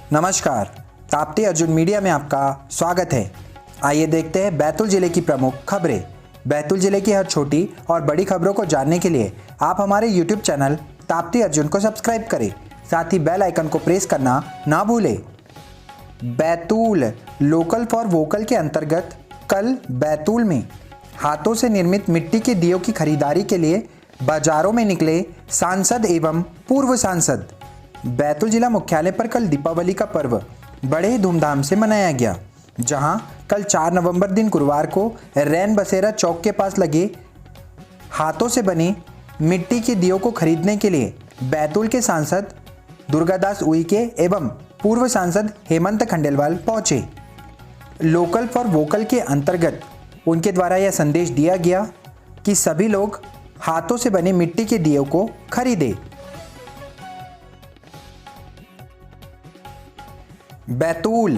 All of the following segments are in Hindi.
नमस्कार, ताप्ती अर्जुन मीडिया में आपका स्वागत है। आइए देखते हैं बैतूल जिले की प्रमुख खबरें। बैतूल जिले की हर छोटी और बड़ी खबरों को जानने के लिए आप हमारे यूट्यूब चैनल ताप्ती अर्जुन को सब्सक्राइब करें, साथ ही बेल आइकन को प्रेस करना ना भूलें। बैतूल लोकल फॉर वोकल के अंतर्गत कल बैतूल में हाथों से निर्मित मिट्टी के दियों की खरीदारी के लिए बाजारों में निकले सांसद एवं पूर्व सांसद। बैतूल जिला मुख्यालय पर कल दीपावली का पर्व बड़े ही धूमधाम से मनाया गया, जहां कल 4 नवंबर दिन गुरुवार को रैन बसेरा चौक के पास लगे हाथों से बने मिट्टी के दियों को खरीदने के लिए बैतूल के सांसद दुर्गादास उइके एवं पूर्व सांसद हेमंत खंडेलवाल पहुंचे। लोकल फॉर वोकल के अंतर्गत उनके द्वारा यह संदेश दिया गया कि सभी लोग हाथों से बने मिट्टी के दियों को खरीदें। बैतूल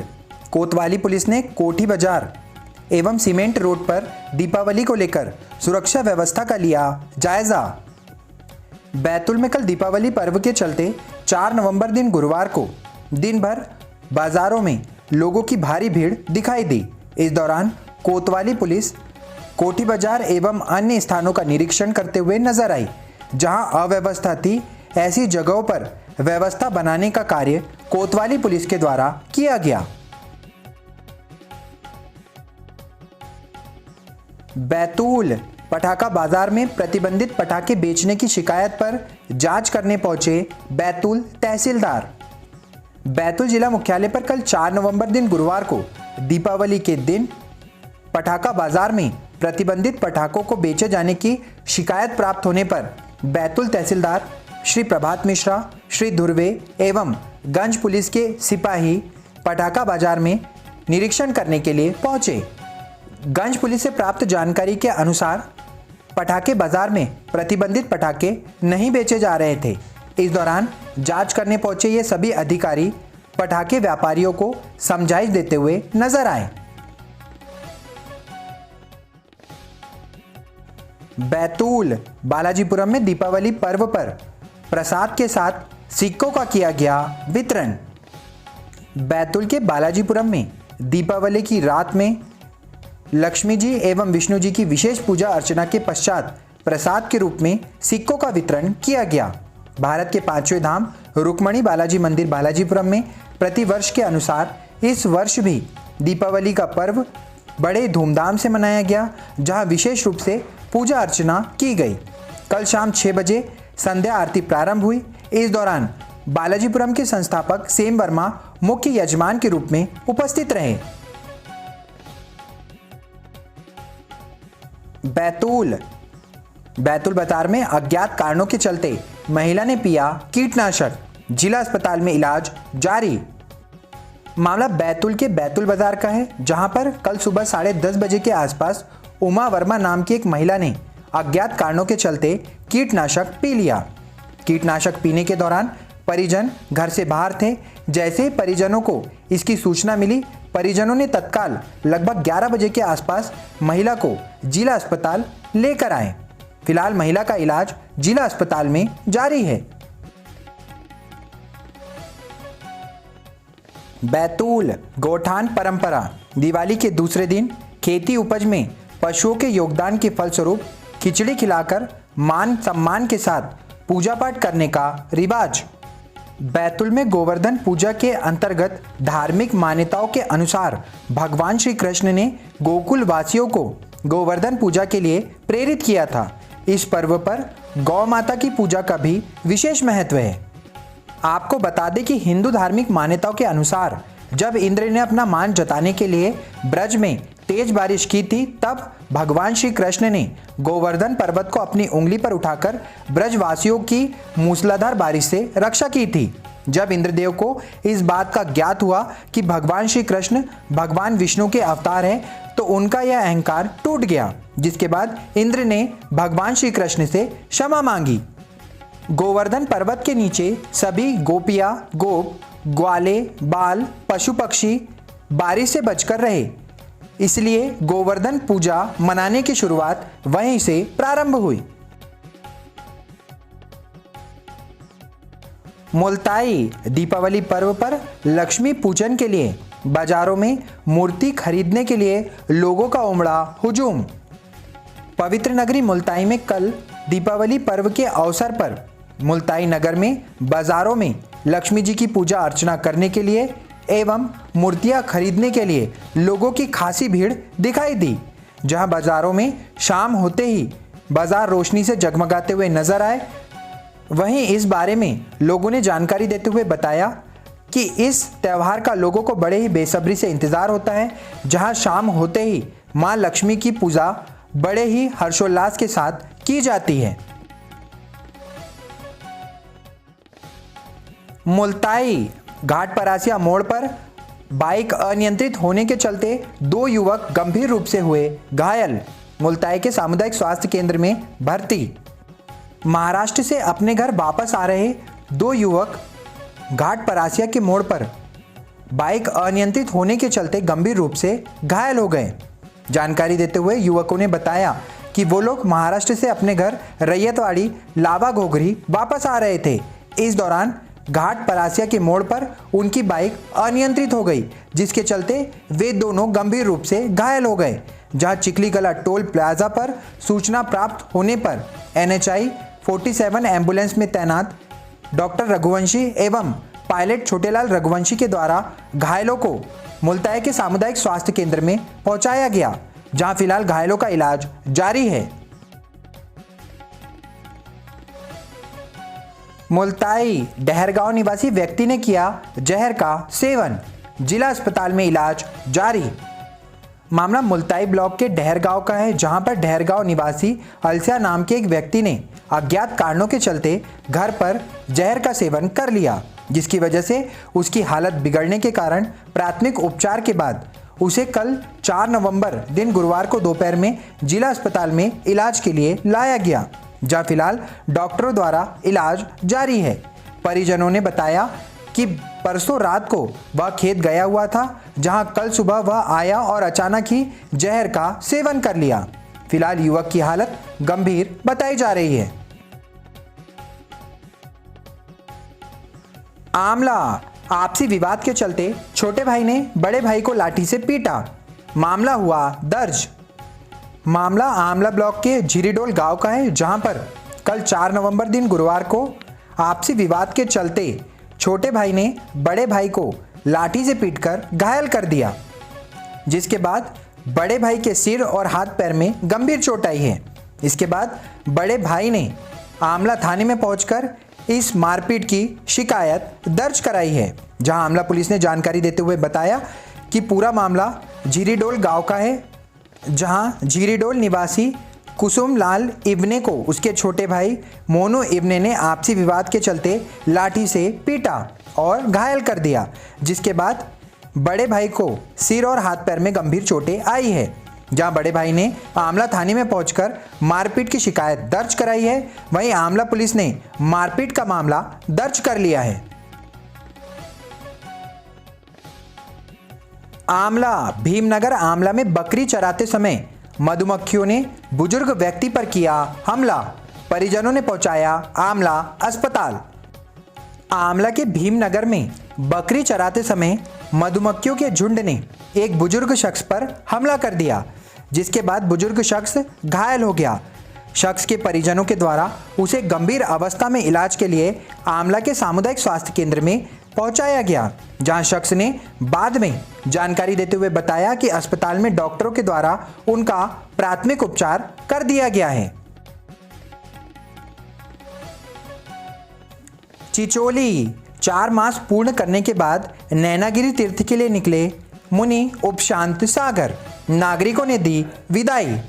कोतवाली पुलिस ने कोठी बाजार एवं सीमेंट रोड पर दीपावली को लेकर सुरक्षा व्यवस्था का लिया जायजा। बैतूल में कल दीपावली पर्व के चलते 4 नवंबर दिन गुरुवार को दिन भर बाजारों में लोगों की भारी भीड़ दिखाई दी। इस दौरान कोतवाली पुलिस कोठी बाजार एवं अन्य स्थानों का निरीक्षण करते हुए नजर आई। जहां अव्यवस्था थी, ऐसी जगहों पर व्यवस्था बनाने का कार्य कोतवाली पुलिस के द्वारा किया गया। बैतूल पटाखा बाजार में प्रतिबंधित पटाखे बेचने की शिकायत पर जांच करने पहुंचे बैतूल तहसीलदार। बैतूल जिला मुख्यालय पर कल 4 नवंबर दिन गुरुवार को दीपावली के दिन पटाखा बाजार में प्रतिबंधित पटाखों को बेचे जाने की शिकायत प्राप्त होने पर बैतूल तहसीलदार श्री प्रभात मिश्रा, श्री ध्रुवे एवं गंज पुलिस के सिपाही पटाखा बाजार में निरीक्षण करने के लिए पहुंचे। गंज पुलिस से प्राप्त जानकारी के अनुसार पटाखे बाजार में प्रतिबंधित पटाखे नहीं बेचे जा रहे थे। इस दौरान जांच करने पहुंचे ये सभी अधिकारी पटाखे व्यापारियों को समझाइश देते हुए नजर आए। बैतूल बालाजीपुरम में दीपावली पर्व पर प्रसाद के साथ सिक्कों का किया गया वितरण। बैतूल के बालाजीपुरम में दीपावली की रात में लक्ष्मी जी एवं विष्णु जी की विशेष पूजा अर्चना के पश्चात प्रसाद के रूप में सिक्कों का वितरण किया गया। भारत के 5वें धाम रुक्मणी बालाजी मंदिर बालाजीपुरम में प्रतिवर्ष के अनुसार इस वर्ष भी दीपावली का पर्व बड़े धूमधाम से मनाया गया, जहां विशेष रूप से पूजा अर्चना की गई। कल शाम 6 बजे संध्या आरती प्रारंभ हुई। इस दौरान बालाजीपुरम के संस्थापक सेम वर्मा मुख्य यजमान के रूप में उपस्थित रहे। बैतूल बाजार में अज्ञात कारणों के चलते महिला ने पिया कीटनाशक, जिला अस्पताल में इलाज जारी। मामला बैतूल के बैतूल बाजार का है, जहां पर कल सुबह 10:30 बजे के आसपास उमा वर्मा नाम की एक महिला ने अज्ञात कारणों के चलते कीटनाशक पी लिया। कीटनाशक पीने के दौरान परिजन घर से बाहर थे। जैसे ही परिजनों को इसकी सूचना मिली, परिजनों ने तत्काल लगभग 11 बजे के आसपास महिला को जिला अस्पताल लेकर आए। फिलहाल महिला का इलाज जिला अस्पताल में जारी है। बैतूल गौठान परंपरा दिवाली के दूसरे दिन खेती उपज में पशुओं के योगदान के फलस्वरूप खिचड़ी खिलाकर मान सम्मान के साथ पूजा पाठ करने का रिवाज। बैतूल में गोवर्धन पूजा के अंतर्गत धार्मिक मान्यताओं के अनुसार भगवान श्री कृष्ण ने गोकुल वासियों को गोवर्धन पूजा के लिए प्रेरित किया था। इस पर्व पर गौ माता की पूजा का भी विशेष महत्व है। आपको बता दें कि हिंदू धार्मिक मान्यताओं के अनुसार जब इंद्र ने अपना मान जताने के लिए ब्रज में तेज बारिश की थी, तब भगवान श्री कृष्ण ने गोवर्धन पर्वत को अपनी उंगली पर उठाकर ब्रजवासियों की मूसलाधार बारिश से रक्षा की थी। जब इंद्रदेव को इस बात का ज्ञात हुआ कि भगवान श्री कृष्ण भगवान विष्णु के अवतार हैं, तो उनका यह अहंकार टूट गया, जिसके बाद इंद्र ने भगवान श्री कृष्ण से क्षमा मांगी। गोवर्धन पर्वत के नीचे सभी गोपियां, गोप, ग्वाले, बाल, पशु पक्षी बारिश से बचकर रहे, इसलिए गोवर्धन पूजा मनाने की शुरुआत वहीं से प्रारंभ हुई। मुलताई दीपावली पर्व पर लक्ष्मी पूजन के लिए बाजारों में मूर्ति खरीदने के लिए लोगों का उमड़ा हुजूम। पवित्र नगरी मुलताई में कल दीपावली पर्व के अवसर पर मुलताई नगर में बाजारों में लक्ष्मी जी की पूजा अर्चना करने के लिए एवं मूर्तियां खरीदने के लिए लोगों की खासी भीड़ दिखाई दी। जहां बाजारों में शाम होते ही बाजार रोशनी से जगमगाते हुए नजर आए, वहीं इस बारे में लोगों ने जानकारी देते हुए बताया कि इस त्यौहार का लोगों को बड़े ही बेसब्री से इंतजार होता है, जहां शाम होते ही मां लक्ष्मी की पूजा बड़े ही हर्षोल्लास के साथ की जाती है। मुलताई घाट परासिया मोड़ पर बाइक अनियंत्रित होने के चलते 2 युवक गंभीर रूप से हुए घायल, मुलताई के सामुदायिक स्वास्थ्य केंद्र में भर्ती। महाराष्ट्र से अपने घर वापस आ रहे 2 युवक घाट परासिया के मोड़ पर बाइक अनियंत्रित होने के चलते गंभीर रूप से घायल हो गए। जानकारी देते हुए युवकों ने बताया कि वो लोग महाराष्ट्र से अपने घर रैयतवाड़ी लावा घोघरी वापस आ रहे थे। इस दौरान घाट परासिया के मोड़ पर उनकी बाइक अनियंत्रित हो गई, जिसके चलते वे दोनों गंभीर रूप से घायल हो गए। जहां चिखलीकला टोल प्लाजा पर सूचना प्राप्त होने पर NHI 47 एम्बुलेंस में तैनात डॉक्टर रघुवंशी एवं पायलट छोटेलाल रघुवंशी के द्वारा घायलों को मुलताई के सामुदायिक स्वास्थ्य केंद्र में पहुंचाया गया, जहां फिलहाल घायलों का इलाज जारी है। मुलताई डहरगांव निवासी व्यक्ति ने किया जहर का सेवन, जिला अस्पताल में इलाज जारी। मामला मुलताई ब्लॉक के डहरगांव का है, जहां पर डहरगांव निवासी अलसिया नाम के एक व्यक्ति ने अज्ञात कारणों के चलते घर पर जहर का सेवन कर लिया, जिसकी वजह से उसकी हालत बिगड़ने के कारण प्राथमिक उपचार के बाद उसे कल 4 नवंबर दिन गुरुवार को दोपहर में जिला अस्पताल में इलाज के लिए लाया गया, जहां फिलहाल डॉक्टरों द्वारा इलाज जारी है। परिजनों ने बताया कि परसों रात को वह खेत गया हुआ था, जहां कल सुबह वह आया और अचानक ही जहर का सेवन कर लिया। फिलहाल युवक की हालत गंभीर बताई जा रही है। आमला आपसी विवाद के चलते छोटे भाई ने बड़े भाई को लाठी से पीटा, मामला हुआ दर्ज। मामला आमला ब्लॉक के झीरीडोल गांव का है, जहां पर कल 4 नवंबर दिन गुरुवार को आपसी विवाद के चलते छोटे भाई ने बड़े भाई को लाठी से पीटकर घायल कर दिया, जिसके बाद बड़े भाई के सिर और हाथ पैर में गंभीर चोट आई है। इसके बाद बड़े भाई ने आमला थाने में पहुंचकर इस मारपीट की शिकायत दर्ज कराई है, जहां आमला पुलिस ने जानकारी देते हुए बताया कि पूरा मामला झीरीडोल गांव का है, जहां झीरीडोल निवासी कुसुम लाल इब्ने को उसके छोटे भाई मोनू इब्ने ने आपसी विवाद के चलते लाठी से पीटा और घायल कर दिया, जिसके बाद बड़े भाई को सिर और हाथ पैर में गंभीर चोटें आई है। जहां बड़े भाई ने आमला थाने में पहुंचकर मारपीट की शिकायत दर्ज कराई है, वहीं आमला पुलिस ने मारपीट का मामला दर्ज कर लिया है। आमला भीमनगर आमला में बकरी चराते समय मधुमक्खियों ने बुजुर्ग व्यक्ति पर किया हमला, परिजनों ने पहुंचाया आमला अस्पताल। आमला के भीमनगर में बकरी चराते समय मधुमक्खियों के झुंड ने एक बुजुर्ग शख्स पर हमला कर दिया, जिसके बाद बुजुर्ग शख्स घायल हो गया। शख्स के परिजनों के द्वारा उसे गंभीर अवस्था में इलाज के लिए आमला के सामुदायिक स्वास्थ्य केंद्र में पहुंचाया गया, जहां शख्स ने बाद में जानकारी देते हुए बताया कि अस्पताल में डॉक्टरों के द्वारा उनका प्राथमिक उपचार कर दिया गया है। चिचोली 4 मास पूर्ण करने के बाद नैनागिरी तीर्थ के लिए निकले मुनि उपशांत सागर, नागरिकों ने दी विदाई।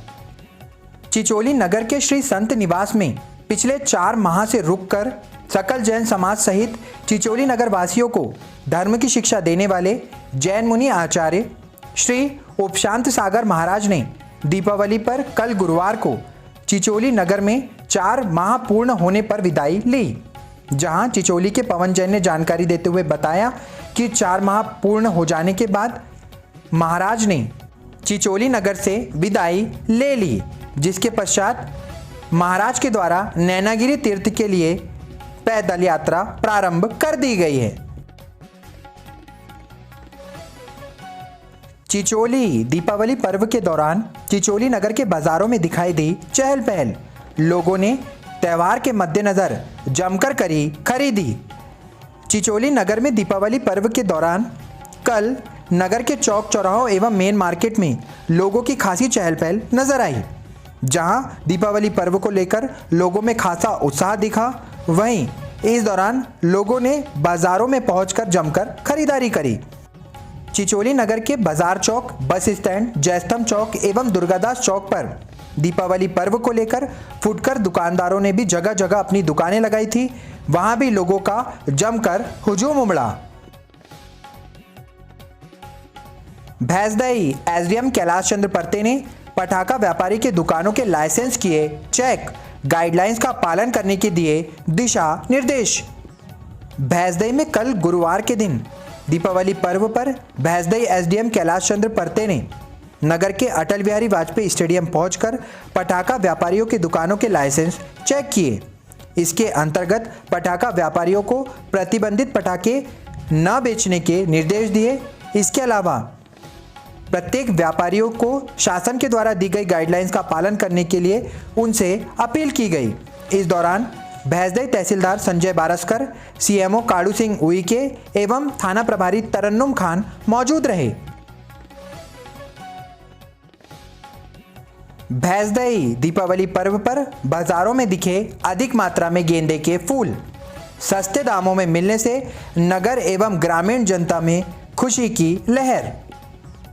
चिचोली नगर के श्री संत निवास में पिछले 4 माह से रुककर सकल जैन समाज सहित चिचोली नगर वासियों को धर्म की शिक्षा देने वाले जैन मुनि आचार्य श्री उपशांत सागर महाराज ने दीपावली पर कल गुरुवार को चिचोली नगर में 4 माह पूर्ण होने पर विदाई ली। जहां चिचोली के पवन जैन ने जानकारी देते हुए बताया कि 4 माह पूर्ण हो जाने के बाद महाराज ने चिचोली नगर से विदाई ले ली, जिसके पश्चात महाराज के द्वारा नैनागिरी तीर्थ के लिए पैदल यात्रा प्रारंभ कर दी गई है। चिचोली दीपावली पर्व के दौरान चिचोली नगर के बाजारों में दिखाई दी चहल पहल। लोगों ने त्योहार के मद्देनजर जमकर करी खरीदी। चिचोली नगर में दीपावली पर्व के दौरान कल नगर के चौक चौराहों एवं मेन मार्केट में लोगों की खासी चहल पहल नजर आई। जहां दीपावली पर्व को लेकर लोगों में खासा उत्साह दिखा, वहीं इस दौरान लोगों ने बाजारों में पहुंचकर जमकर खरीदारी करी। चिचोली नगर के बाजार चौक, बस स्टैंड, जयस्तंभ चौक एवं दुर्गादास चौक पर दीपावली पर्व को लेकर फुटकर दुकानदारों ने भी जगह जगह अपनी दुकानें लगाई थी। वहां भी लोगों का जमकर हुजूम उमड़ा। भैंसदई एसडीएम कैलाश चंद्र परते ने पटाखा व्यापारी के दुकानों के लाइसेंस किए चेक, गाइडलाइंस का पालन करने के दिए दिशा निर्देश। भैंसदई में कल गुरुवार के दिन दीपावली पर्व पर भैंसदई एसडीएम कैलाश चंद्र परते ने नगर के अटल बिहारी वाजपेयी स्टेडियम पहुंचकर पटाखा व्यापारियों की दुकानों के लाइसेंस चेक किए। इसके अंतर्गत पटाखा व्यापारियों को प्रतिबंधित पटाखे न बेचने के निर्देश दिए। इसके अलावा प्रत्येक व्यापारियों को शासन के द्वारा दी गई गाइडलाइंस का पालन करने के लिए उनसे अपील की गई। इस दौरान भैंसदई तहसीलदार संजय बारस्कर, सीएमओ काड़ू सिंह उइके एवं थाना प्रभारी तरन्नुम खान मौजूद रहे। भैंसदई दीपावली पर्व पर बाजारों में दिखे अधिक मात्रा में गेंदे के फूल। सस्ते दामों में मिलने से नगर एवं ग्रामीण जनता में खुशी की लहर।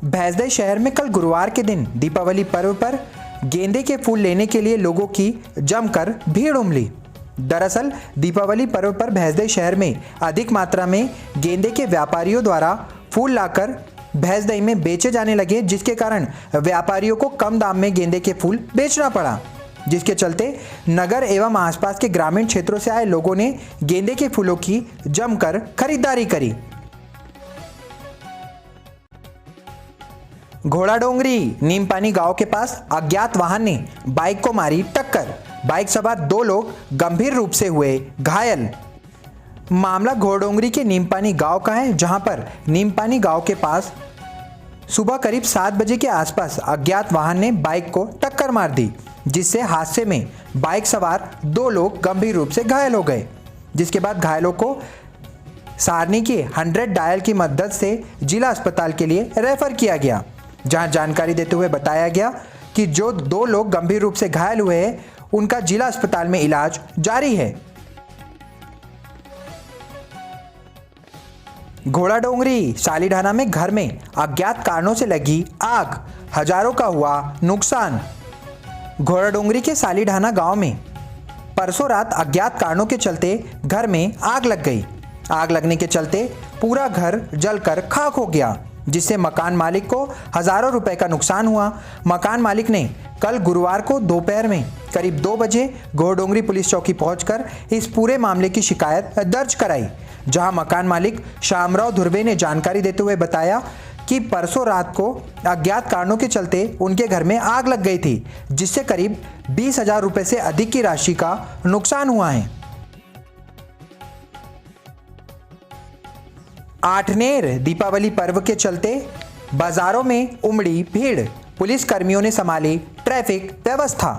भैंसदई शहर में कल गुरुवार के दिन दीपावली पर्व पर गेंदे के फूल लेने के लिए लोगों की जमकर भीड़ उमड़ी। दरअसल दीपावली पर्व पर भैंसदई शहर में अधिक मात्रा में गेंदे के व्यापारियों द्वारा फूल लाकर भैंसदई में बेचे जाने लगे, जिसके कारण व्यापारियों को कम दाम में गेंदे के फूल बेचना पड़ा, जिसके चलते नगर एवं आसपास के ग्रामीण क्षेत्रों से आए लोगों ने गेंदे के फूलों की जमकर खरीदारी करी। घोड़ाडोंगरी नीमपानी गांव के पास अज्ञात वाहन ने बाइक को मारी टक्कर। बाइक सवार 2 लोग गंभीर रूप से हुए घायल। मामला घोड़ाडोंगरी के नीमपानी गांव का है, जहां पर नीमपानी गांव के पास सुबह करीब 7 बजे के आसपास अज्ञात वाहन ने बाइक को टक्कर मार दी, जिससे हादसे में बाइक सवार 2 लोग गंभीर रूप से घायल हो गए। जिसके बाद घायलों को सारनी के 100 डायल की मदद से जिला अस्पताल के लिए रेफर किया गया, जहां जानकारी देते हुए बताया गया कि जो 2 लोग गंभीर रूप से घायल हुए हैं उनका जिला अस्पताल में इलाज जारी है। घोड़ाडोंगरी सालीढाना में घर में अज्ञात कारणों से लगी आग, हजारों का हुआ नुकसान। घोड़ाडोंगरी के सालीढाना गांव में परसों रात अज्ञात कारणों के चलते घर में आग लग गई। आग लगने के चलते पूरा घर जलकर खाक हो गया, जिससे मकान मालिक को हजारों रुपए का नुकसान हुआ। मकान मालिक ने कल गुरुवार को दोपहर में करीब 2 बजे घोड़ाडोंगरी पुलिस चौकी पहुंचकर इस पूरे मामले की शिकायत दर्ज कराई, जहां मकान मालिक श्यामराव धुर्वे ने जानकारी देते हुए बताया कि परसों रात को अज्ञात कारणों के चलते उनके घर में आग लग गई थी, जिससे करीब 20,000 रुपए से अधिक की राशि का नुकसान हुआ है। आठनेर दीपावली पर्व के चलते बाजारों में उमड़ी भीड़, पुलिस कर्मियों ने संभाली ट्रैफिक व्यवस्था।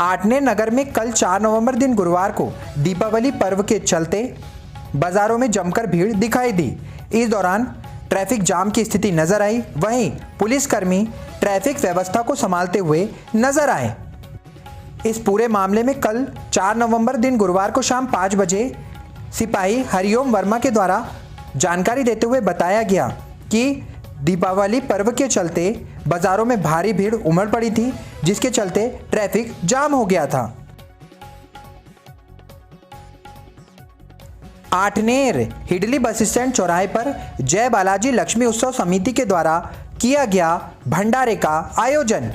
आठनेर नगर में कल 4 नवंबर दिन गुरुवार को दीपावली पर्व के चलते बाजारों में जमकर भीड़ दिखाई दी। इस दौरान ट्रैफिक जाम की स्थिति नजर आई। वहीं पुलिसकर्मी ट्रैफिक व्यवस्था को संभालते हुए नजर आए। इस पूरे मामले में कल 4 नवंबर दिन गुरुवार को शाम 5 बजे सिपाही हरिओम वर्मा के द्वारा जानकारी देते हुए बताया गया कि दीपावली पर्व के चलते बाजारों में भारी भीड़ उमड़ पड़ी थी, जिसके चलते ट्रैफिक जाम हो गया था। आठनेर हिडली बस स्टैंड चौराहे पर जय बालाजी लक्ष्मी उत्सव समिति के द्वारा किया गया भंडारे का आयोजन।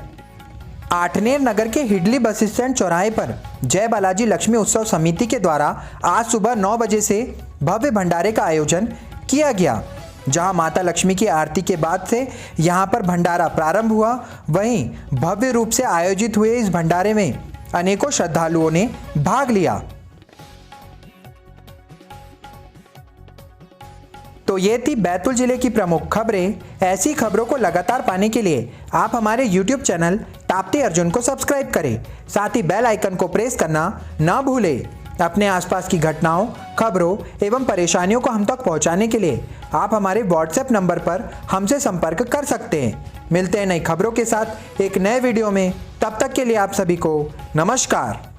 आठनेर नगर के हिडली बस स्टैंड चौराहे पर जय बालाजी लक्ष्मी उत्सव समिति के द्वारा आज सुबह 9 बजे से भव्य भंडारे का आयोजन किया गया, जहां माता लक्ष्मी की आरती के बाद से यहां पर भंडारा प्रारंभ हुआ। वहीं भव्य रूप से आयोजित हुए इस भंडारे में अनेकों श्रद्धालुओं ने भाग लिया। तो ये थी बैतूल जिले की प्रमुख खबरें। ऐसी खबरों को लगातार पाने के लिए आप हमारे YouTube चैनल ताप्ती अर्जुन को सब्सक्राइब करें। साथ ही बेल आइकन को प्रेस करना ना भूलें। अपने आसपास की घटनाओं, खबरों एवं परेशानियों को हम तक पहुंचाने के लिए आप हमारे WhatsApp नंबर पर हमसे संपर्क कर सकते हैं। मिलते हैं नई खबरों के साथ एक नए वीडियो में। तब तक के लिए आप सभी को नमस्कार।